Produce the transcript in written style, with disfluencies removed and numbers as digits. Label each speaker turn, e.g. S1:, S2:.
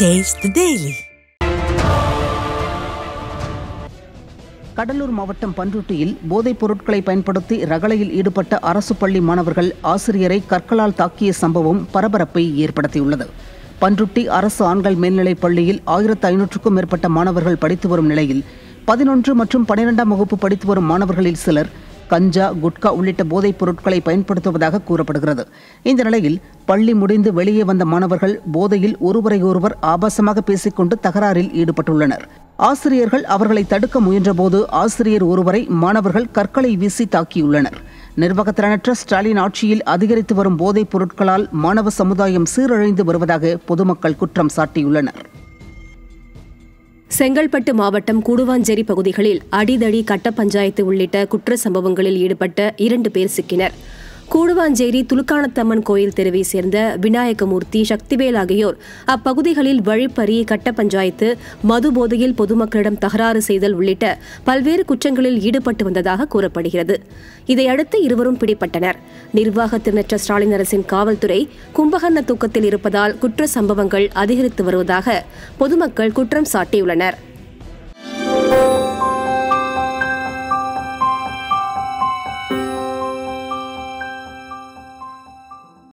S1: Taste the Daily.
S2: Cuddalore மாவட்டம் பண்ருட்டியில் போதைப் பொருட்களை பயன்படுத்தி ரகளையில் ஈடுபட்ட அரசு பள்ளி மாணவர்கள் ஆசிரியரை கற்களால் தாக்கிய சம்பவம் பரபரப்பை ஏற்படுத்தியுள்ளது. பண்ருட்டி அரசு ஆண்கள் மேல்நிலைப் பள்ளியில் 1500க்கும் மேற்பட்ட மாணவர்கள் படித்து வரும் நிலையில் 11 மற்றும் 12ஆம் வகுப்பு படித்து வரும் மாணவர்களில் சிலர் கஞ்சா, குட்கா உள்ளிட்ட போதைப் பொருட்களை பயன்படுத்துவதாக கூறப்படுகிறது. இந்த நிலையில் பள்ளி முடிந்து வெளியே வந்த மாணவர்கள் போதையில் ஒருவரை ஒருவர் ஆபாசமாக பேசிக்கொண்டு தகராறில் ஈடுபட்டுள்ளனர். ஆசிரியர்கள் அவர்களை தடுக்க முயன்றபோது ஆசிரியர் ஒருவரை மாணவர்கள் கற்களை வீசி தாக்கியுள்ளனர். நிர்வாகத்திறனற்ற ஸ்டாலின் ஆட்சியில் அதிகரித்து வரும் போதைப் பொருட்களால் மாணவ சமுதாயம் சீரழிந்து வருவதாக பொதுமக்கள் குற்றம் சாட்டியுள்ளனர்.
S3: செங்கல்பட்டு மாவட்டம் கூடுவாஞ்சேரி பகுதிகளில் அடிதடி கட்ட பஞ்சாயத்து உள்ளிட்ட குற்ற சம்பவங்களில் ஈடுபட்ட 2 பேர் சிக்கினர். கூடுவாஞ்சேரி துலுக்கானத்தம்மன் கோயில் தெருவை சேர்ந்த விநாயகமூர்த்தி, சக்திவேல் ஆகியோர் அப்பகுதிகளில் வழிப்பறி, கட்ட பஞ்சாயத்து, மது போதையில் பொதுமக்களிடம் தகராறு செய்தல் உள்ளிட்ட பல்வேறு குற்றங்களில் ஈடுபட்டு வந்ததாக கூறப்படுகிறது. இதையடுத்து இருவரும் பிடிபட்டனர். நிர்வாகத்திறனற்ற ஸ்டாலின் அரசின் காவல்துறை கும்பகர்ண தூக்கத்தில் இருப்பதால் குற்ற சம்பவங்கள் அதிகரித்து வருவதாக பொதுமக்கள் குற்றம் சாட்டியுள்ளனர்.